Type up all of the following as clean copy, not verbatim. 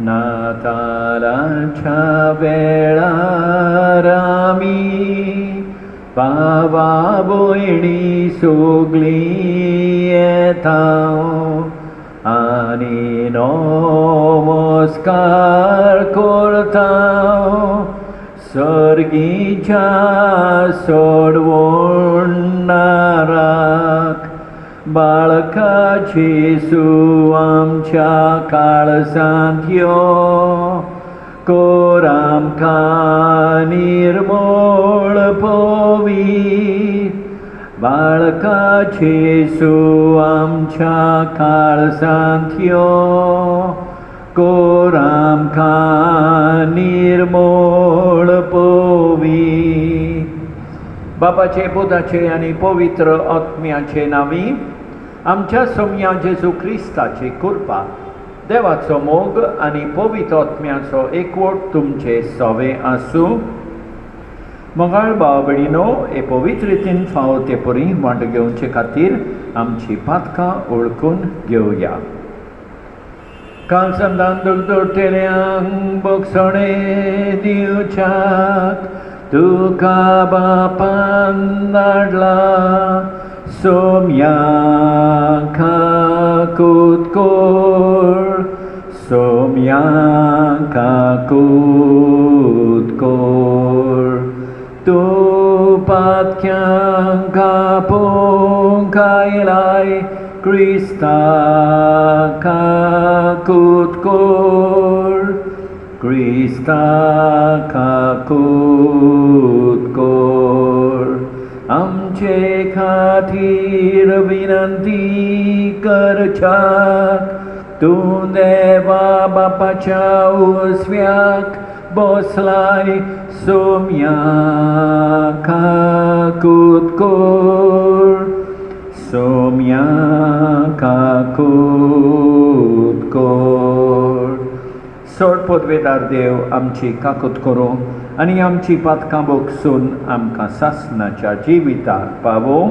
नातालाच्या वेळार आमी भावा भयणी सगळीं येताव आनी नमस्कार करताव सर्गीच्या सोडवणाराक बाळकाचे येसू आमच्या काळजांत यो कर आमकां निर्मळ पवित्र बाळकाचे येसू आमच्या काळजांत यो कर आमकां निर्मळ पवित्र बापाचे पुताचे आनी पवित्र आत्म्याचे नांवी आमच्या सोम्या जेजू क्रिस्ताची कृपा देवाचो मोग आनी पवित्र आत्म्याचो एकवट तुमचे सवे आसूं मोगाळ भाव भयणीनो हे पवित्र रितीन फावो ते परी वांटो घेवचे खातीर आमची पातकां ओळखून घेवया. काल संदान दोतोरतेल्यांक बोगसणे दिवच्याक तुका बापान धाडला सोम्यांका कोर सोम्यांका कोर तूं पातक्यांक आपोवंक आयलाय क्रिस्ताका कोर क्रिस्ताका कोर आमचे खातीर विनंती करच्याक तूं देवा बापाच्या उजव्याक बसलाय सोम्यांका कोर सोम्यांका कोर सोड पदवेदार देव आमची काकूत करूं आनी आमची पातकां बोगसून आमकां सासणाच्या जिविताक पावोवं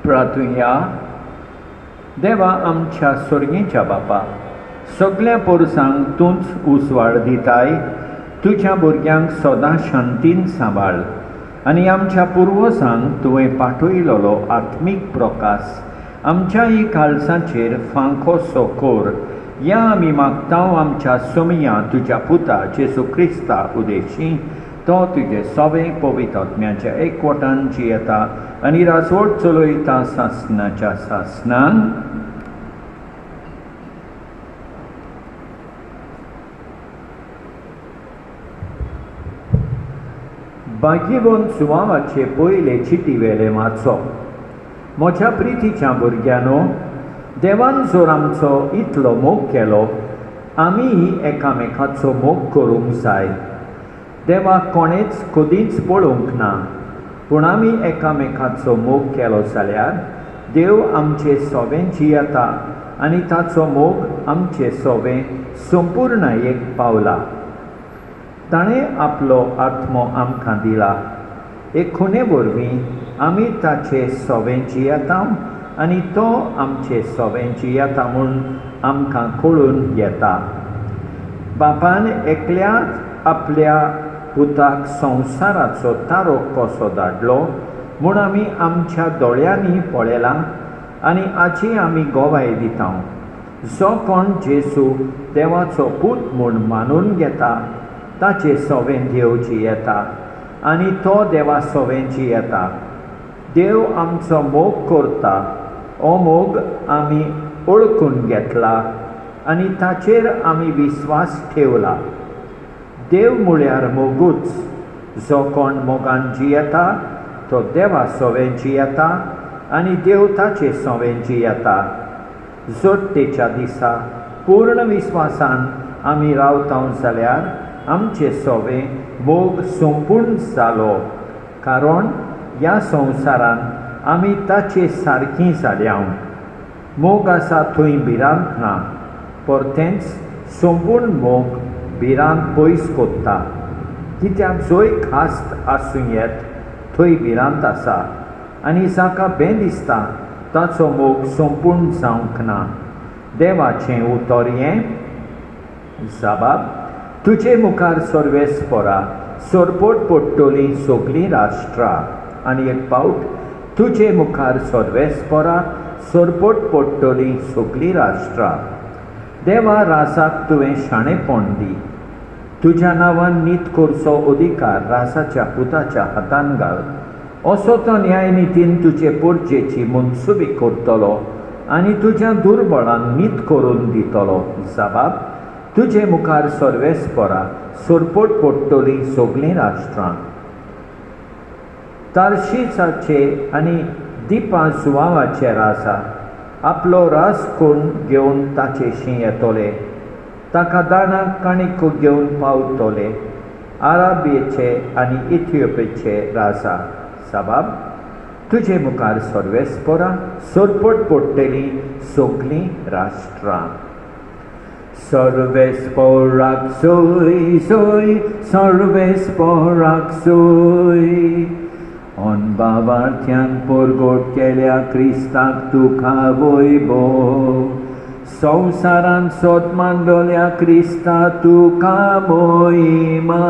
प्रार्थुया. देवा आमच्या स्वर्गीच्या बापा सगळ्या पोरसांक तूंच उसवाड दिताय तुज्या भुरग्यांक सदां शांतीन सांबाळ आनी आमच्या पुर्वजांक तुवें पाठयलोलो आत्मीक प्रकाश आमच्या ही काळजाचेर फांकोसो कोर या आमी मागतांव आमच्या सोम्या तुज्या पुता जेजू क्रिस्ता उदेशी तो तुजे सवे पवित्र आत्म्याच्या एकवटान जियेता आनी राजवट चलयता सासणाच्या सासणान. भाग्यवन सुवावाचे पयले चिटी वेले वाचो. म्हज्या प्रितीच्या भुरग्यानो देवान जोर आमचो इतलो मोग केलो आमीय एकामेकाचो मोग करूंक जाय. देवाक कोणेच कधीच पळोवंक ना पूण आमी एकामेकाचो मोग केलो जाल्यार देव आमचे सोवें जियेता आनी ताचो मोग आमचे सोवें संपूर्णयेक पावला. ताणें आपलो आत्मो आमकां दिला. हे खुणे वरवीं आमी ताचे सोवें जियेता आनी तो आमचे सोवें जियेता म्हूण आमकां कळून येता. बापान एकल्याच आपल्या पुताक संवसाराचो तारो कसो धाडलो म्हूण आमी आमच्या दोळ्यांनी पळयलां आनी हाची आमी गोवाय दिता. जो कोण जेजू देवाचो पूत म्हूण मानून घेता ताचे सोवें देव जियेता आनी तो देवा सोवें जियेता. देव आमचो मोग करता हो मोग आमी ओळखून घेतला आनी ताचेर आमी विस्वास ठेवला. देव म्हळ्यार मोगूच. जो कोण मोगान जियेता तो देवा सोवें जियेता आनी देव ताचे सोवें जियेता. जोडटेच्या दिसा पूर्ण विस्वासान आमी रावता जाल्यार आमचे सोवें मोग संपूर्ण जालो कारण ह्या संवसारान आमी ताचे सारकीं जाल्या. मोग आसा थंय भिरांत ना परतेंच संपूर्ण मोग भिरांत पयस कोत्ता कित्याक जंय खास्त आसूं येत थंय भिरांत आसा आनी जाका बें दिसता ताचो मोग संपूर्ण जावंक ना. देवाचें उतर हें जबाब, तुजे मुखार सर्वेस्परा सोरपोट पडटलीं सगळीं राष्ट्रां. आनी एक पावट, तुजे मुखार सर्वेस्परा सोरपोट पडटलीं सगळीं राष्ट्रां. देवा, रासाक तुवें शाणेपण दी. तुज्या नांवान नीत करचो अधिकार रासाच्या पुताच्या हातान घाल. असो तो न्यायनितीन तुजे पोरजेची मनसुबी करतलो आनी तुज्या दुर्बळांक नीत करून दितलो. जबाब, तुजे मुखार सर्वेस्परा सोरपोट पडटलीं सगळीं राष्ट्रां. तार्शीसाचे आनी दिपा सुवावाचे राजा आपलो रास कोण घेवन ताचेशी येतले. ताका दाणाक काणीक घेवन पावतले. आराबियेचे आनी इथिओपियेचे राजा. जबाब, तुजे मुखार सर्वेस्परा सोरपोट पडटलीं सगळीं राष्ट्रां. सर्वेस्पराक सोय सोय, सर्वेस्पराक सोय. अनबावार्थ्यांक परगट केल्या क्रिस्ताक तुका वैभव. संवसारान सोद मांडल्या क्रिस्ता तुका मोहिमा.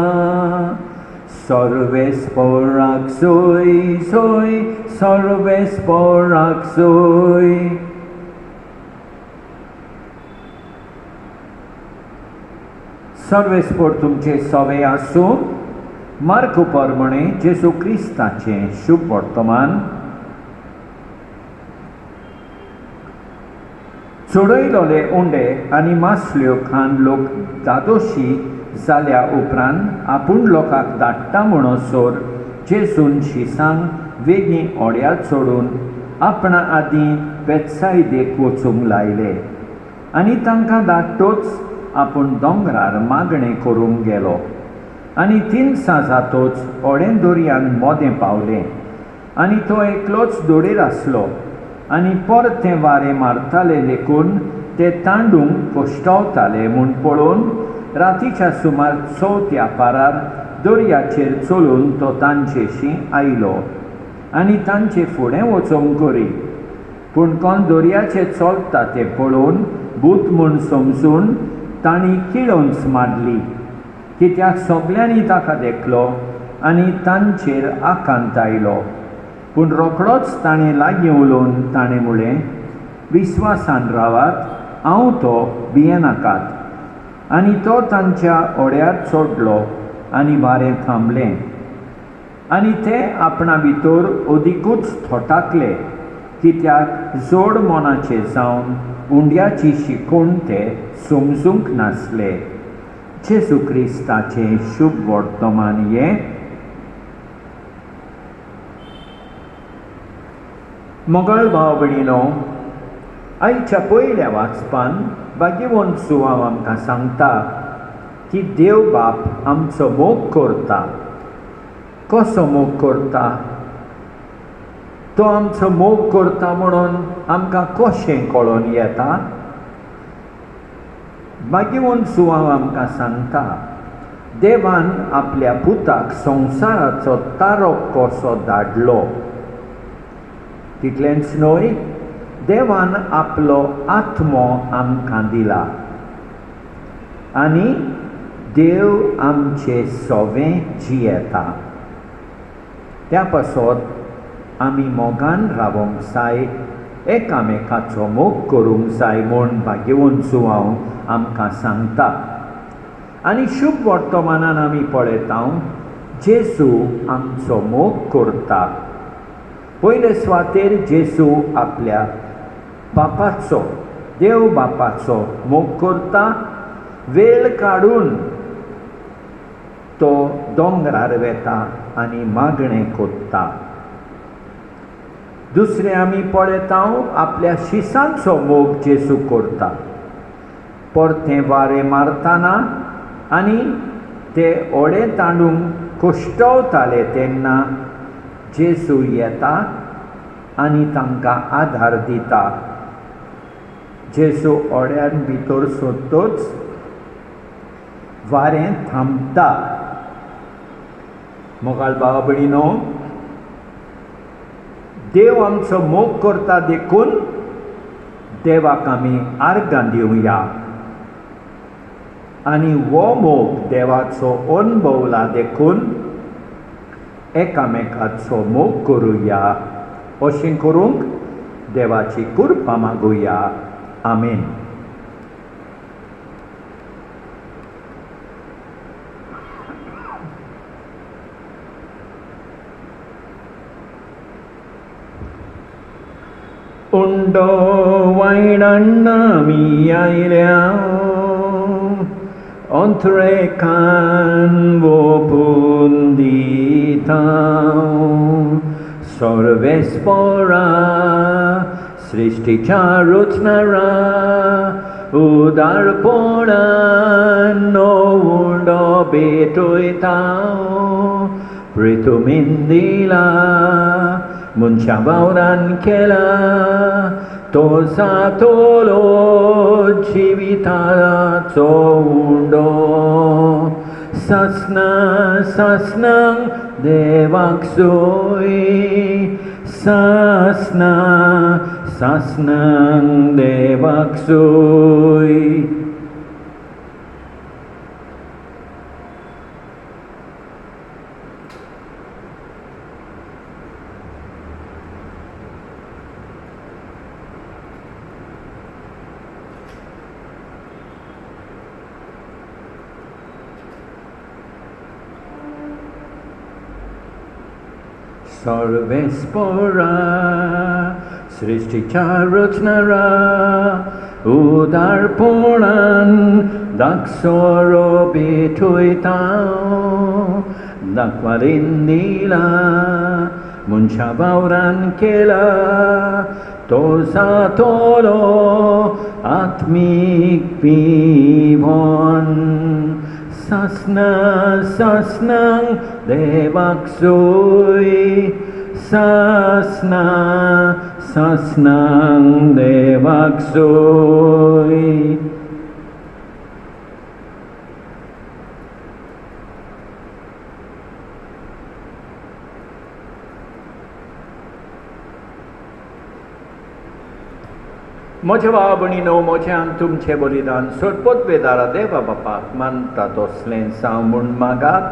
सर्वेस्पराक सोय सोय, सर्वेस्पराक सोय. सर्वेस्पर तुमचे सवे आसूं. मार्क प्रमाणे जेजू क्रिस्ताचें शुभ वर्तमान. चडयलोले उंडे आनी मासल्यो खावन लोक दादोशी जाल्या उपरांत आपूण लोकांक धाडटा म्हणसर जेजून शिसांक वेगळीं ओड्यार चडून आपणा आदीं बेतसायदेक वचूंक लायले. आनी तांकां धाडटोच आपूण दोंगरार मागणें करूंक गेलो. आनी 3 जातोच ओडें दर्यान मोदें पावलें. आनी तो एकलोच दोडेर आसलो. आनी परतें वारें मारतालें देखून ते तांडूंक कोश्टावताले म्हूण पळोवन रातीच्या सुमार 4 पारार दर्याचेर चलून तो तांचेशी आयलो आनी तांचे फुडें वचोंक करी. पूण कोण दर्याचेर चलता तें पळोवन भूत म्हूण समजून तांणी किळोंच मारली. कित्याक सगल्यांनी ताका देखलो आनी तांचेर आकांत आयलो. पूण रोखडोच ताणें लागीं उलोवन ताणें म्हळें, विस्वासान रावात, हांव तो, भियेनाकात. आनी तो तांच्या ओड्यार चडलो आनी वारें थांबलें. आनी ते आपणा भितर अदिकूच थोटाकले, कित्याक जड मोनाचे जावन उंड्याची शिकूण ते समजूंक नासले. जेजू क्रिस्ताचें शुभ वर्तमान हें. मोगळ भाव भयणीनो, आयच्या पयल्या वाचपान भाग्यवंत सुवाव आमकां सांगता की देव बाप आमचो मोग करता. कसो मोग करता? तो आमचो मोग करता म्हणून आमकां कशें कळोन येता? भाग्यवंत सुवाव आमकां सांगता, देवान आपल्या पुताक संवसाराचो तारो कसो धाडलो. तितलेंच न्हय, देवान आपलो आत्मो आमकां दिला. आनी देव आमचे सवें जियेता. त्या पासत आमी मोगान रावोंक जाय, एकामेकाचो मोग करूंक जाय म्हूण भाग्यवंत सुवाव आमकां सांगता. आनी शुभ वर्तमानान आमी पळयता जेजू आमचो मोग करता. पयले सुवातेर जेजू आपल्या बापाचो, देव बापाचो मोग करता. वेळ काडून तो दोंगरार वेता आनी मागणें कोत्ता. दुसरें आमी पळयता आपल्या शिसांचो मोग जेजू करता. परतें वारें मारतना आनी ते ओडें तांडूंक कोश्टावताले तेन्ना जेजू येता आनी तांकां आधार दिता. जेजू ओड्यान भितर सोदतोच वारें थांबता. मोगाळ भाव भयणीनो, देव आमचो मोग करता देखून देवाक आमी आर्गां दिवया. आनी वो मोग देवाचो अनुभवला देखून एकामेकाचो मोग करुया अशें करूंक देवाची कृपा मागुया. आमेन. उंडो वायडांना मी आयल्या अंतरेकान वोपून दिता सर्वेस्परा सृष्टीच्या रचणारा उदारपणान उंडो भेटयता पृथ्वीन दिला मनशा वावरान केला तो सातोलो जिविताचो उंडो सासना सासनांक देवाक सोय सासना सासनांक देवाक सोय. सर्वेस्परा सृष्टीच्या रचणारा उदारपणान दाखसरो भेटयता दाखवारीन दिला मनशा वावरान केला तो सातोलो आत्मीक पिवोन सासना सासनांक देवाक सोय सासना सासनांक देवाक सोय. म्हजे भाव भयणीनो, म्हज्यान तुमचें बलिदान सोडपोत बेदारा देवा बापाक मानता तसलें जावं म्हूण मागात.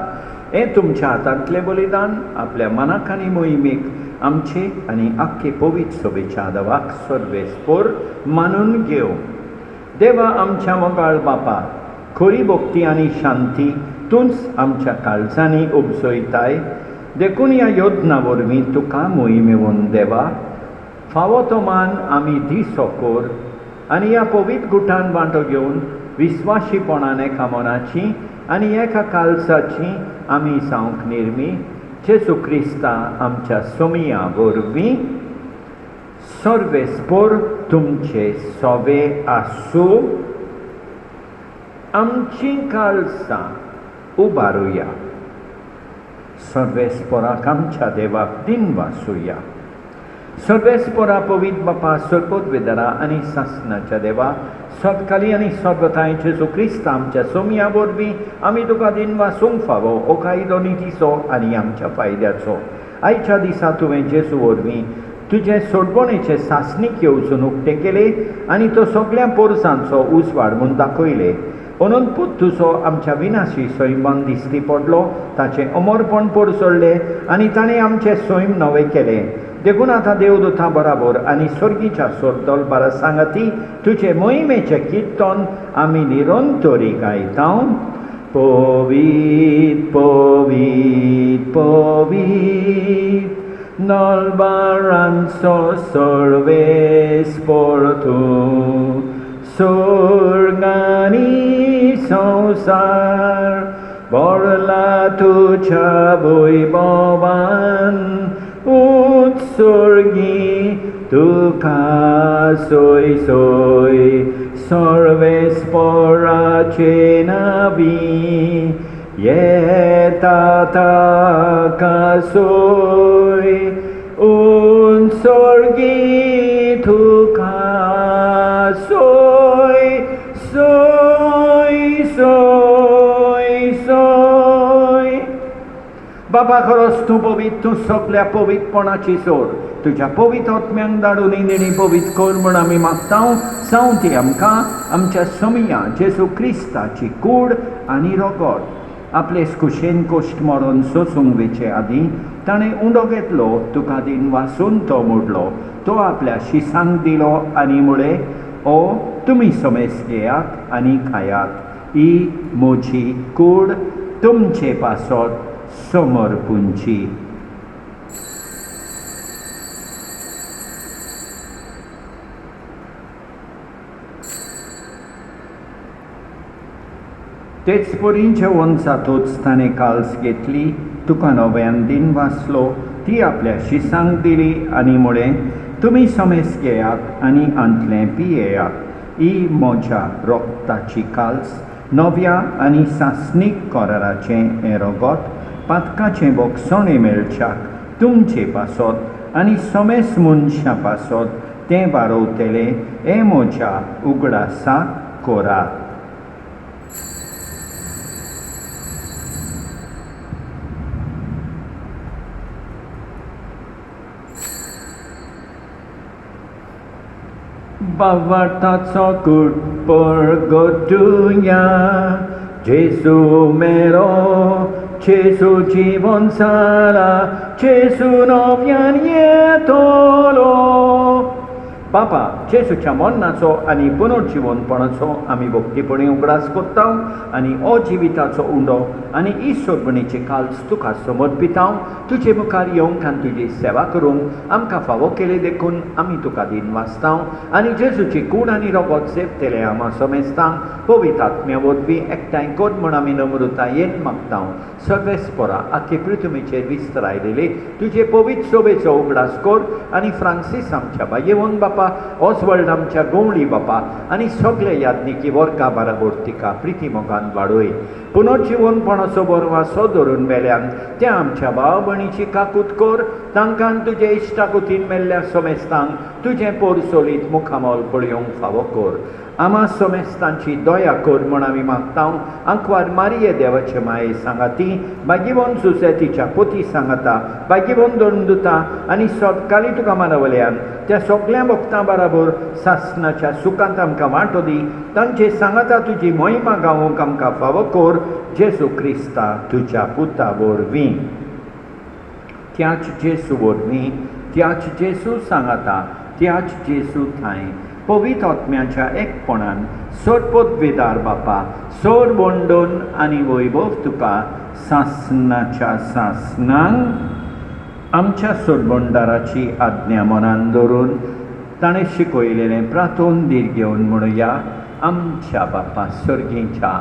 हें तुमच्या हातांतलें बलिदान आपल्या मनाक आनी मोहिमेक आमचे आनी आख्खे पवित्र सभेच्या देवाक सर्वेस्पोर मानून घेवं. देवा आमच्या मोगाळ बापा, खरी भक्ती आनी शांती तूंच आमच्या काळजांनी उपसयताय. देखून ह्या योजना वरवीं तुका मोहिमेवन देवा फावो तो मान आमी दिसो कोर आनी ह्या पवित्र गुटान वांटो घेवन विस्वाशीपणान एका मनाची आनी एका काळजाची आमी जावंक निर्मी जेजू क्रिस्ता आमच्या सोमिया वरवीं सर्वेस्पोर तुमचे सोवे आसूं. आमची काळजां उबारुया. सर्वेस्पोराक आमच्या देवाक दिनवासुया. सर्वेस्पोरा पवित्र बापा सर्पोत वेदरा आनी सासनाच्या देवा सतकाली आनी सर्वथाय जेजू क्रिस्त आमच्या सोमिया वरवीं आमी तुका दिनवासूंक फावो ओकायदो नितीचो आनी आमच्या फायद्याचो. आयच्या दिसा तुवें जेजू वरवीं तुजे सोडबणेचे सासणीक येवचून उक्तें केले आनी तो सगळ्या पोरसांचो उस वाडवून दाखयले. अनंतपूत तुजो आमच्या विनाशी सैमान दिसती पडलो, ताचें अमरपण पोरसोडलें आनी ताणें आमचें सैम नवें केलें. देखून आतां देवदूतां बराबर आनी स्वर्गीच्या सोर्दोल बारा सांगाती तुजे मोहिमेचें किर्तन आमी निरंतरी गायता. पवित्र पवित्र पवित्र नलबारांचो सर्वेस्पोर तूं स्वर्ग आनी संवसार भरला तुज्या वैभवान उत्सर्गी तुका सोय सोय. सर्वेस्पोराचे नावी येता ताका सोय उत्सर्गी तुका सोय सोय सोय सोय. बाबा खरोच तूं पवित, तूं सगळ्या पवित्रपणाची सोड. तुज्या पवित्र आत्म्यांक धाडून इनेणी पवित्र कर म्हूण आमी मागतां. जावं ती आमकां आमच्या समया जेजू क्रिस्ताची कूड आनी रगत आपले कुशेन कोश्ट मरून सोसूंक वेचे आदीं ताणें उंडो घेतलो, तुका दिन वासून तो मोडलो, तो आपल्या शिसांक दिलो आनी म्हळे, ओ तुमी समेस घेयात आनी खायात, ही म्हजी कूड तुमचे पासत समर्पूंची. तेच परी जेवण जातूच ताणें काल्स घेतली, तुका नव्यान दिन वाचलो, ती आपल्या शिसांक दिली आनी म्हळें, तुमी समेस घेयात आनी आंतलें पियेयात, ही म्हज्या रोगताची काल्स, नव्या आनी सासणीक कराराचें हें रगत, पातकाचें बोगसणे मेळच्याक तुमचे पासत आनी समेस मनशां पासत तें बारोवतलें, हें म्हज्या उगडासाक करात. बावार्ताचो कूड परगटुया, जेजू मेरो, जेजू जीवन जाला, जेजू नव्यान येतलो. बापा जेजूच्या मरणाचो आनी पुनर्जीवनपणाचो आमी भक्तीपणी उगडास करता आनी अजिविताचो उंडो आनी ईश्वरपणीचे काल्स तुका समर्पिता. तुजे मुखार येवंक आनी तुजी सेवा करूंक आमकां फावो केले देखून आमी तुका दिन वाचता आनी जेजूची कूड आनी रगत सेवतले आमा समेस्ता. पवित्र आत्म्या वरवीं एकठांय कर म्हूण आमी नम्रतायेन मागता. सर्वेस्परा आख्खे पृथ्वीचेर विस्तारायलेले तुजे पवित्र शोभेचो उगडास कर आनी फ्रांसीस आमच्या बायेवन बापा, ऑसवर्ल्ड आमच्या गवळी बापा आनी सगळे याज्ञिकी वर्गा बाराबर तिका प्रिती मोगान वाडोय. पुनर्जीवनपणाचो बरवासो धरून मेल्यान त्या आमच्या भाव भयणीची काकूट कर, तांकां तुजे इश्टाकुतीन मेल्ल्या समेस्तांक तुजें पोरसोलीत मुखामोल पळयोवंक फावो कर. आमा समेस्तांची दया कर म्हूण आमी मागता. आंकवार मारिये देवाचे माये सांगाती, बागीवन सुसेतीच्या पोती सांगाता, बागीवन धरून दिता आनी सतकाली तुका मानवल्यान त्या सगळ्या भक्तां बराबर सासणाच्या सुखांत आमकां वांटो दी. तांचे सांगाता तुजी महिमा गावूंक आमकां फावो कर, जेजू क्रिस्ता तुज्या पुता वरवीं. त्याच जेजू वरवीं, त्याच जेजू सांगाता, त्याच जेजू थंय पवित्र आत्म्याच्या एकपणान सोडपदवेदार बापा, सोड बोंडोन आनी वैभव तुका सासणाच्या सासणांक आमच्या सोडबोंडाराची आज्ञा मनान धरून ताणें शिकयलेलें प्रार्थोन दीर घेवन म्हणुया. आमच्या बापा सर्गीच्या,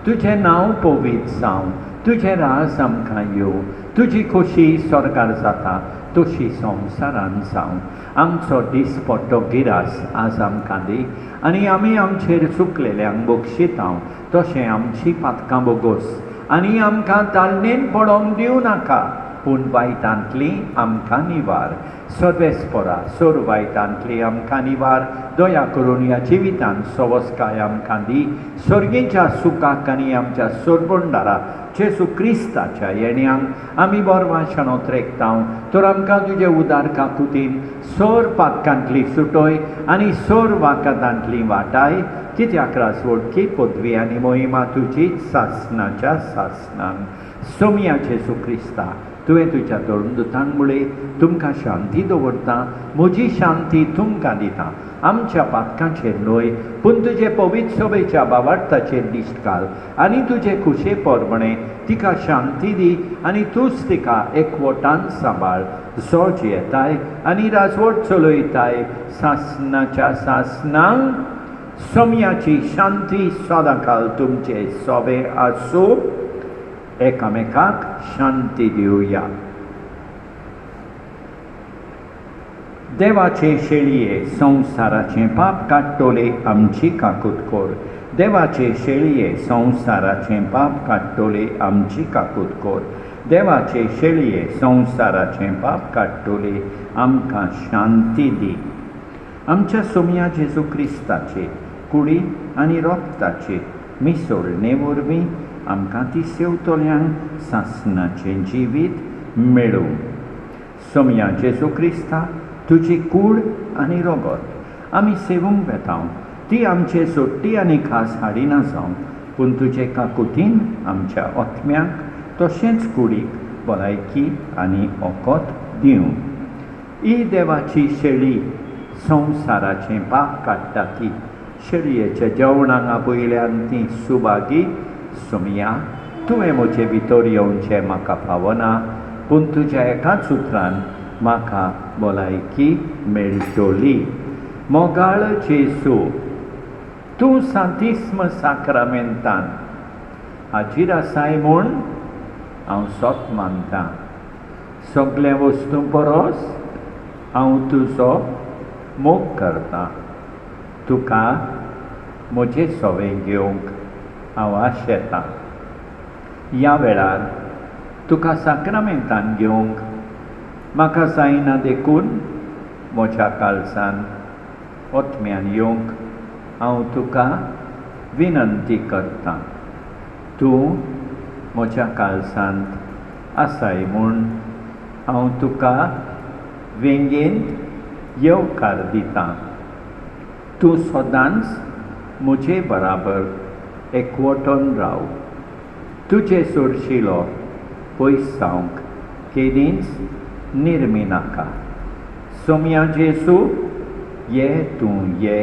तुजें नांव पवित्र जावं, तुजें राज आमकां येवं, तुजी खोशी स्वर्गार जाता तशी संवसारान जावं. आमचो दिसपट्टो गिरास आज आमकां दी आनी आमी आमचेर चुकलेल्यांक बक्षिता तशें आमची पातकां बोगोस आनी आमकां ताळणेन पडोवंक दिवं नाका, पूण वायटांतली आमकां निवार. सर्वेस्परा सोर वायटांतली आमकां निवार. दया करून ह्या जिवितांत सवस्काय आमकां दी. सर्गेच्या सुखाक आनी आमच्या सोडबोंडारा जेजू क्रिस्ताच्या येण्याक आमी बोरवाशानोत रेखता. तर आमकां तुजे उदार काकुतीन सोर पातकांतली सुटोय आनी सोर वाकातांतली वाटाय. कित्याक राजवडकी पदवी आनी मोहिमा तुजीच सासणाच्या सासणांक. सोमया जेजू क्रिस्ता, तुवें तुज्या धर्मदुतांक मुळे तुमकां शांती दवरता, म्हजी शांती तुमकां दिता. आमच्या पातकांचेर न्हय पूण तुजे पवित्र सभेच्या बावार्थाचेर दिश्ट घाल आनी तुजे खुशे परमणे तिका शांती दी आनी तूंच तिका एकवटान सांबाळ. जोज येताय आनी राजवट चलयताय सासणाच्या सासणांक. सोमयाची शांती सदांकाल तुमचे सोबे आसूं. एकामेकाक शांती दिवया. देवाचे शेळये संवसाराचें पाप काडटोले आमची काकूट कर. देवाचे शेळये संवसाराचें पाप काडटोले आमची काकूट कर. देवाचे शेळये संवसाराचें पाप काडटोले आमकां शांती दी. आमच्या सोमया जेजू क्रिस्ताचे कुडी आनी रोगताचे मिसळणे वरवीं आमकां ती सेवतोल्यांक सासणाचें जिवीत मेळूं. सोमया जेजू क्रिस्ता, तुजी कूड आनी रोगोत आमी सेवूंक वेताव. ती आमचे सोडटी आनी खास हाडिना जावं, पूण तुजे काकुतीन आमच्या ओतम्यांक तशेंच कुडीक भलायकी आनी ओकोत दिवं. ही देवाची शेळी संवसाराचें पाप काडटा ती. शेळयेच्या जेवणाक आपयल्यान ती सुभागी. सोमया, तुवें म्हजे भितर येवचें म्हाका फावना, पूण तुज्या एकाच उतरान म्हाका भलायकी मेळटली. मोगाळ जेजू, तूं सांतिस्म साक्रामेंतान हाजीर आसाय म्हूण हांव सोत मानतां. सगळे वस्तू परस हांव तुजो मोग करतां. तुका म्हजे सवें घेवंक हांव आशेतां. ह्या वेळार तुका साक्रामेंतान घेवंक म्हाका जायना देखून म्हज्या काळजान ओतम्यान येवंक हांव तुका विनंती करतां. तूं म्हज्या काळजांत आसाय म्हूण हांव तुका वेंगेन येवकार दितां. तूं सदांच म्हजे बराबर एकवटून राव. तुजे सोडशिलो पयस जावंक केदींच निर्मी नाका. सोमया जेजू, ये तूं ये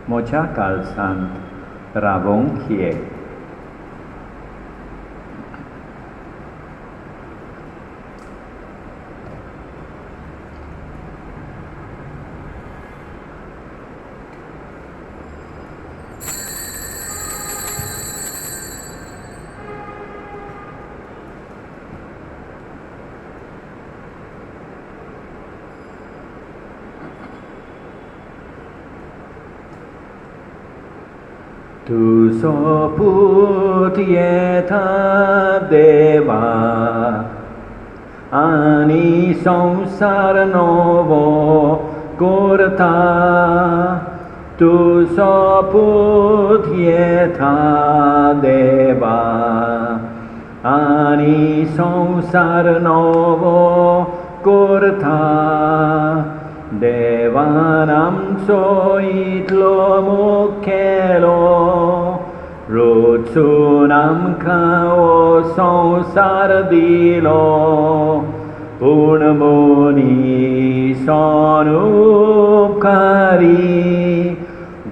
म्हज्या काळजांत रावोंक ये. तुजो पूत येता देवा आनी संवसार नवो करता. तुजो पूत येता देवा आनी संवसार नवो करता. देवान आमचो इतलो मोग केलो, रचून आमकां हो संवसार दिलो. पूण मनीसान उपकारी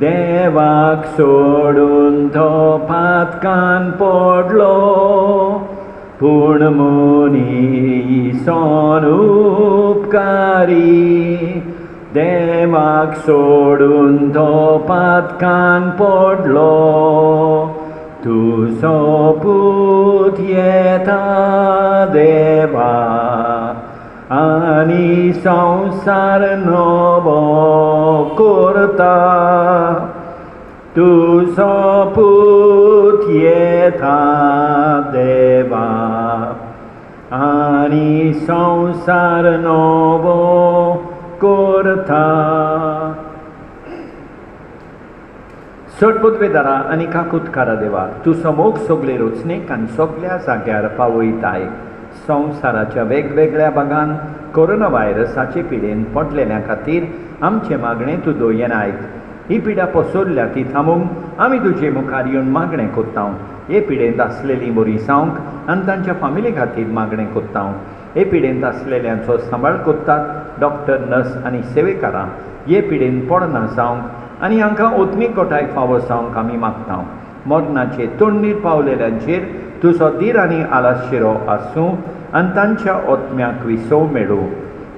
देवाक सोडून तो पातकान पडलो. पूण मनीसान उपकारी देवाक सोडून तो पातकान पडलो. तुजो पूत येता देवा आनी संवसार नवो करता. तुजो पूत येता देवा आनी संवसार नवो करता. सटपुतवेदारा आनी काकुतकारा देवा, तुजो मोग सगळे रचनेक आनी सगळ्या जाग्यार पावयताय. संवसाराच्या वेगवेगळ्या भागांत कोरोना व्हायरसाचे पिडेन पडलेल्या खातीर आमचे मागणें तूं दोयेन आयक. ही पिडा पसरल्या ती थांबोवंक आमी तुजे मुखार येवन मागणें कोत्तांव. हे पिडेंत आसलेलीं बरी जावंक आनी तांच्या फामिली खातीर मागणें कोत्तांव. हे पिडेंत आसलेल्यांचो सांबाळ कोत्तात डॉक्टर, नर्स आनी सेवेकारां. हे पिडेंत पडना जावंक आनी हांकां ओतमीक गोठाय फावो जावंक आमी मागतांव. मरणाचे तोंडीर पावलेल्यांचेर तुजो धीर आनी आलाशिरो आसूं आनी तांच्या ओतम्याक विसव मेळूं.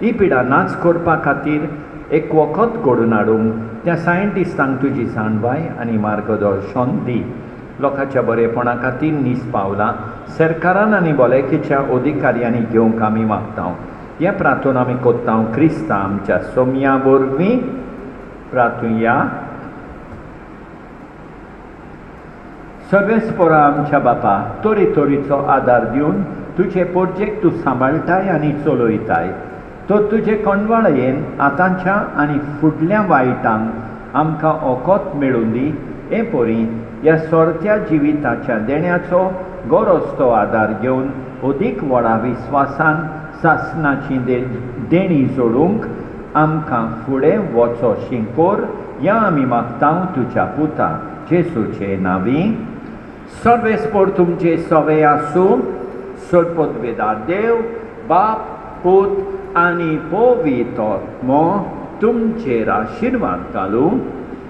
ही पिडा नाच करपा खातीर एक वखद घडोवन हाडूंक त्या सायंटिस्टांक तुजी जाणवाय आनी मार्गदर्शन दी. लोकांच्या बरेपणा खातीर निस्पावलां सरकारान आनी भलायकेच्या अधिकाऱ्यांनी घेवंक आमी मागतांव. हें प्रार्थना आमी कोत्तांव क्रिस्ता आमच्या सोमया वरवीं प्रार्थुया. सर्वेस्परा आमच्या बापा, तोरेचो आदार दिवन तुजे पोरजेक तूं सांबाळटाय आनी चलयताय. तो तुजे कणवाळयेन आतांच्या आनी फुडल्या वायटांक आमकां ओकोत मेळून दी. हे पोरी ह्या सोरत्या जिविताच्या देण्याचो गरजतो आदार घेवन अदीक व्हडा विस्वासान सासणाची देणी जोडूंक आमकां फुडें वचो शिंकोर ह्या आमी मागतां तुज्या पुता जेसूचे नांवी. सर्वेस्पोर तुमचे सवे आसूं. सर्वोद्वेदार देव बाप पूत आनी पवित्र आत्मो तुमचेर आशिर्वाद घालूं.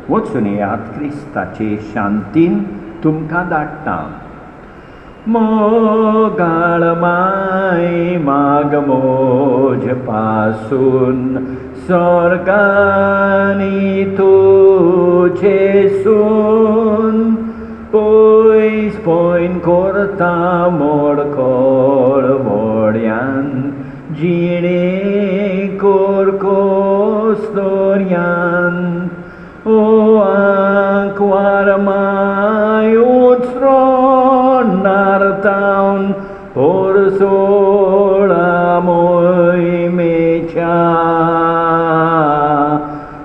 वचून येयात क्रिस्ताचे शांतीन तुमकां धाडटा. मोगाळ माय माग मोज पासून स्वर्गानी तुझे सून पयस पयन कोरता मोडकोळ मोड्यान जिणे कोरकोस्तोर्यान ओ आंकवार माय उचरो नारतावन पोरसोळा मोयमेच्या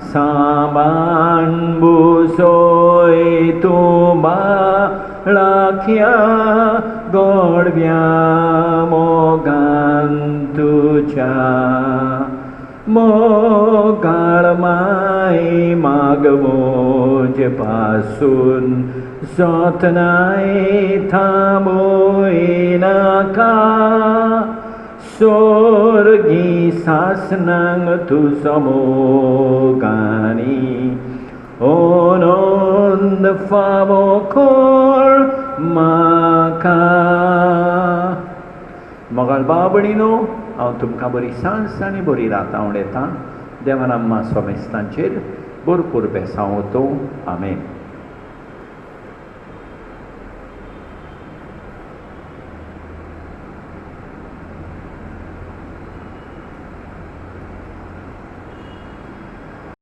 सामान बुसोय तुंबा लाख्या गोडव्या मोगान तुझ्या. मोगाळ माय मागमोज पासून सोतनाय थांबोय नाका. सोर्गी सासनांग तुजो मोगानी ओनोंद फावो कोर म्हाका. मोगाळ भाव भयणीनो, हांव तुमकां बरी सांस आनी बरी रात आवडयतां. देवान आम्हा स्वामेस्तांचेर भरपूर बेसांव होतो. आमेन.